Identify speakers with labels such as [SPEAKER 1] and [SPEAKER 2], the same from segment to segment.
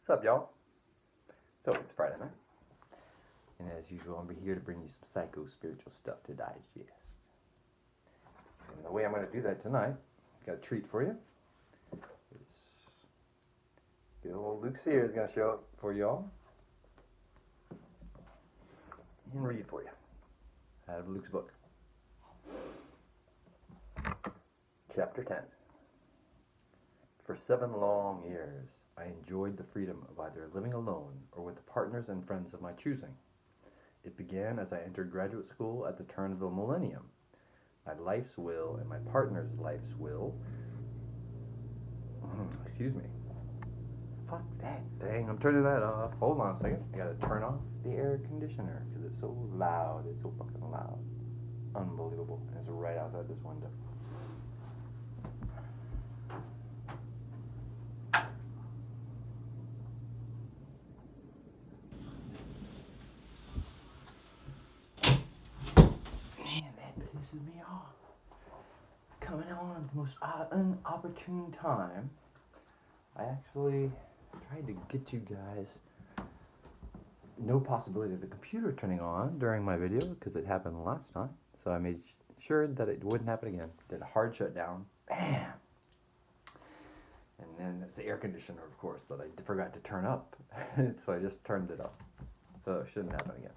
[SPEAKER 1] What's up, y'all? So, it's Friday night. And as usual, I'm here to bring you some psycho-spiritual stuff to digest. And the way I'm going to do that tonight, got a treat for you. It's good old Luke Sear is going to show up for y'all and read for you out of Luke's book. Chapter 10. For 7 long years, I enjoyed the freedom of either living alone or with the partners and friends of my choosing. It began as I entered graduate school at the turn of the millennium. My life's will and my partner's life's will. Excuse me. Fuck that thing. I'm turning that off. Hold on a second. I gotta turn off the air conditioner because it's so loud. It's so fucking loud. Unbelievable. And it's right outside this window. Man, that pisses me off. Coming on at the most inopportune time. I actually tried to get you guys no possibility of the computer turning on during my video because it happened last time. So I made sure that it wouldn't happen again. Did a hard shutdown. Bam! And then it's the air conditioner, of course, that I forgot to turn up. So I just turned it up. So it shouldn't happen again.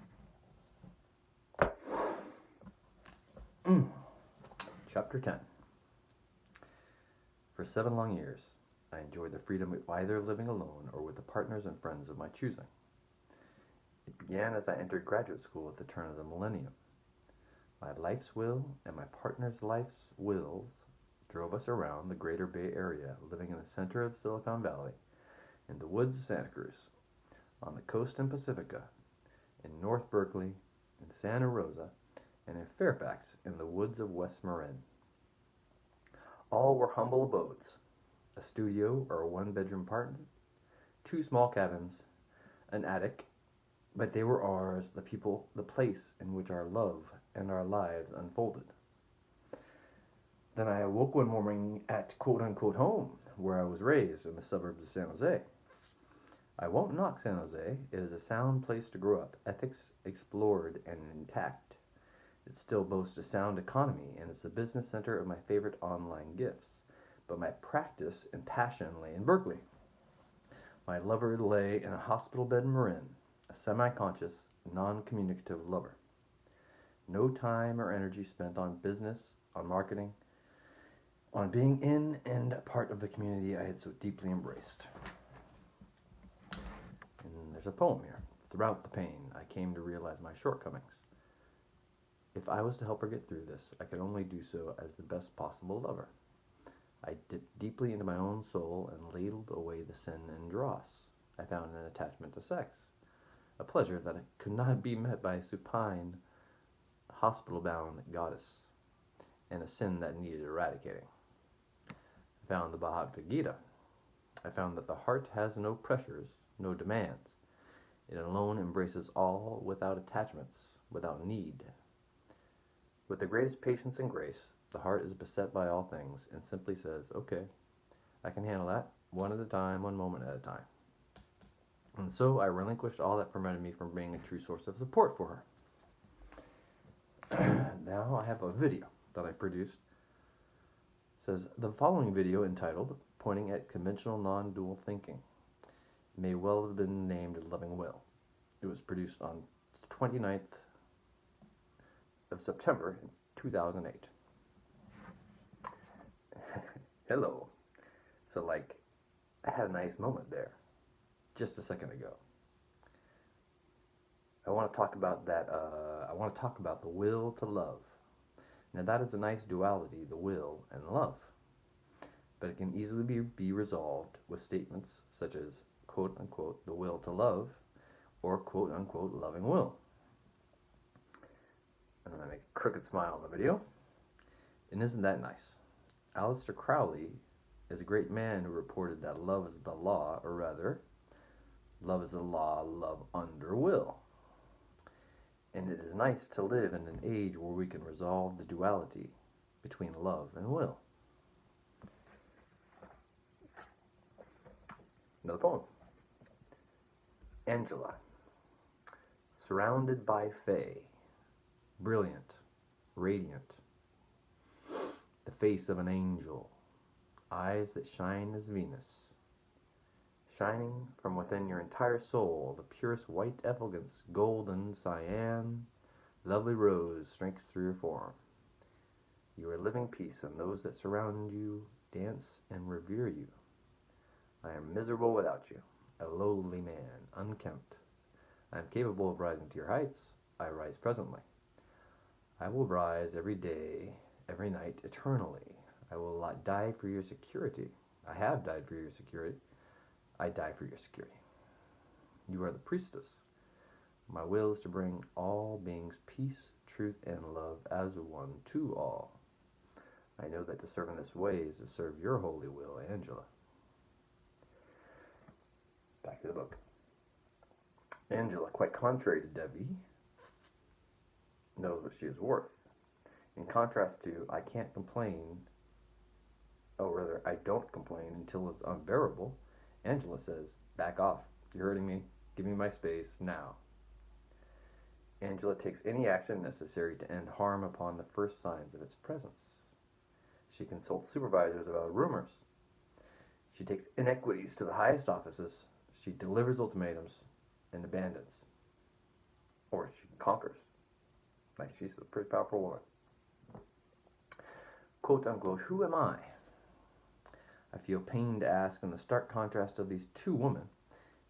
[SPEAKER 1] Chapter 10. For 7 long years, I enjoyed the freedom of either living alone or with the partners and friends of my choosing. It began as I entered graduate school at the turn of the millennium. My life's will and my partner's life's wills drove us around the greater Bay Area, living in the center of Silicon Valley, in the woods of Santa Cruz, on the coast in Pacifica, in North Berkeley, in Santa Rosa, and in Fairfax in the woods of West Marin. All were humble abodes, a studio or a one-bedroom apartment, 2 small cabins, an attic, but they were ours, the people, the place in which our love and our lives unfolded. Then I awoke one morning at quote-unquote home, where I was raised in the suburbs of San Jose. I won't knock San Jose. It is a sound place to grow up, ethics explored and intact. It still boasts a sound economy and is the business center of my favorite online gifts. But my practice and passion lay in Berkeley. My lover lay in a hospital bed in Marin, a semi-conscious, non-communicative lover. No time or energy spent on business, on marketing, on being in and a part of the community I had so deeply embraced. And there's a poem here. Throughout the pain, I came to realize my shortcomings. If I was to help her get through this, I could only do so as the best possible lover. I dipped deeply into my own soul and ladled away the sin and dross. I found an attachment to sex, a pleasure that could not be met by a supine, hospital-bound goddess, and a sin that needed eradicating. I found the Bhagavad Gita. I found that the heart has no pressures, no demands. It alone embraces all without attachments, without need. With the greatest patience and grace, the heart is beset by all things and simply says, okay, I can handle that, one at a time, one moment at a time. And so I relinquished all that prevented me from being a true source of support for her. Now I have a video that I produced. It says, the following video entitled, Pointing at Conventional Non-Dual Thinking, may well have been named Loving Will. It was produced on the 29th of September 2008. Hello. So I had a nice moment there just a second ago. I want to talk about that. I want to talk about the will to love. Now that is a nice duality, the will and love. But it can easily be resolved with statements such as quote unquote the will to love or quote unquote loving will. I'm going to make a crooked smile in the video. And isn't that nice? Aleister Crowley is a great man who reported that love is the law, or rather, love is the law, love under will. And it is nice to live in an age where we can resolve the duality between love and will. Another poem. Angela, surrounded by fae, brilliant, radiant, the face of an angel, eyes that shine as Venus, shining from within your entire soul, the purest white effulgence, golden, cyan, lovely rose streaks through your form. You are living peace, and those that surround you dance and revere you. I am miserable without you, a lowly man, unkempt. I am capable of rising to your heights. I rise presently. I will rise every day, every night, eternally. I will not die for your security. I have died for your security. I die for your security. You are the priestess. My will is to bring all beings peace, truth, and love as one to all. I know that to serve in this way is to serve your holy will, Angela. Back to the book. Angela, quite contrary to Devi, knows what she is worth. In contrast to, I can't complain, or rather, I don't complain until it's unbearable, Angela says, back off. You're hurting me. Give me my space now. Angela takes any action necessary to end harm upon the first signs of its presence. She consults supervisors about rumors. She takes inequities to the highest offices. She delivers ultimatums and abandons. Or she conquers. Like, she's a pretty powerful woman. Quote unquote, who am I? I feel pain to ask in the stark contrast of these two women,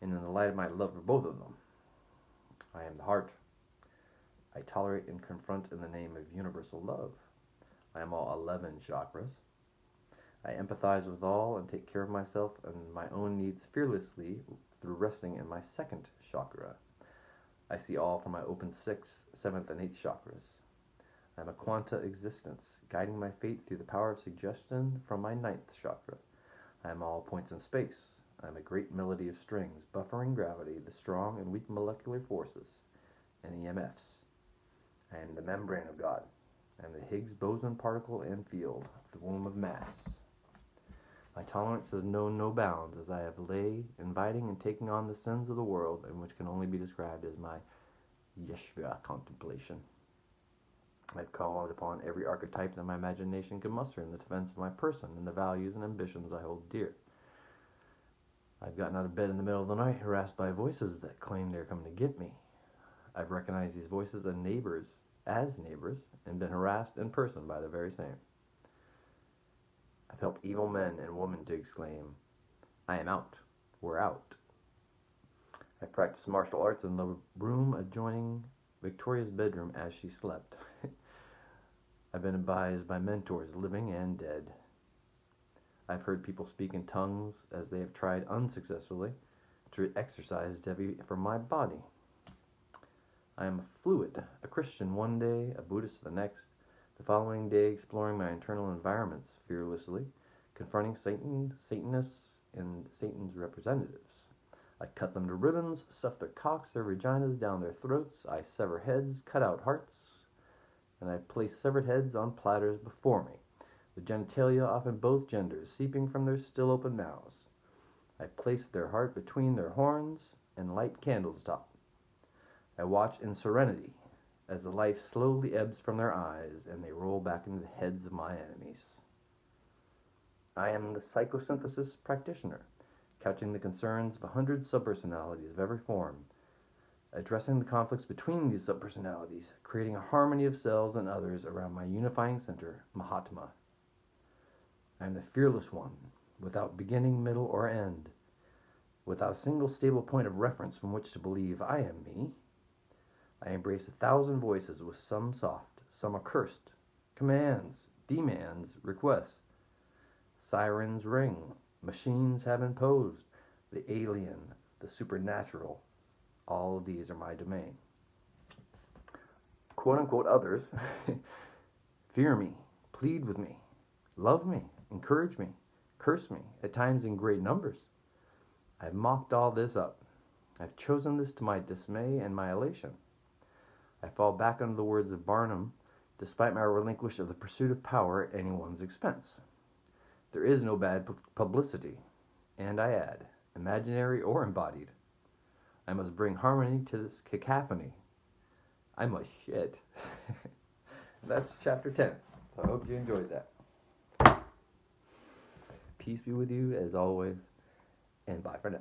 [SPEAKER 1] and in the light of my love for both of them. I am the heart. I tolerate and confront in the name of universal love. I am all 11 chakras. I empathize with all and take care of myself and my own needs fearlessly through resting in my second chakra. I see all from my open 6th, 7th, and 8th chakras. I am a quanta existence, guiding my fate through the power of suggestion from my 9th chakra. I am all points in space. I am a great melody of strings, buffering gravity, the strong and weak molecular forces, and EMFs. I am the membrane of God. I am the Higgs boson particle and field, the womb of mass. My tolerance has known no bounds, as I have lay inviting and taking on the sins of the world, and which can only be described as my Yeshua contemplation. I've called upon every archetype that my imagination can muster in the defense of my person and the values and ambitions I hold dear. I've gotten out of bed in the middle of the night, harassed by voices that claim they're coming to get me. I've recognized these voices as neighbors, and been harassed in person by the very same. I've helped evil men and women to exclaim, I am out, we're out. I practiced martial arts in the room adjoining Victoria's bedroom as she slept. I've been advised by mentors, living and dead. I've heard people speak in tongues as they have tried unsuccessfully to exorcise Devi from my body. I am a fluid, a Christian one day, a Buddhist the next, the following day exploring my internal environments fearlessly, confronting Satanists, and Satan's representatives. I cut them to ribbons, stuff their cocks, their vaginas down their throats, I sever heads, cut out hearts, and I place severed heads on platters before me, the genitalia often both genders seeping from their still open mouths. I place their heart between their horns and light candles atop. I watch in serenity as the life slowly ebbs from their eyes and they roll back into the heads of my enemies. I am the psychosynthesis practitioner, couching the concerns of 100 subpersonalities of every form, addressing the conflicts between these subpersonalities, creating a harmony of selves and others around my unifying center, Mahatma. I am the fearless one, without beginning, middle, or end, without a single stable point of reference from which to believe I am me. I embrace 1,000 voices, with some soft, some accursed, commands, demands, requests. Sirens ring, machines have imposed, the alien, the supernatural. All of these are my domain. Quote-unquote others fear me, plead with me, love me, encourage me, curse me, at times in great numbers. I've mocked all this up. I've chosen this to my dismay and my elation. I fall back under the words of Barnum, despite my relinquish of the pursuit of power at anyone's expense. There is no bad publicity, and I add, imaginary or embodied. I must bring harmony to this cacophony. I must shit. That's chapter 10. So I hope you enjoyed that. Peace be with you as always, and bye for now.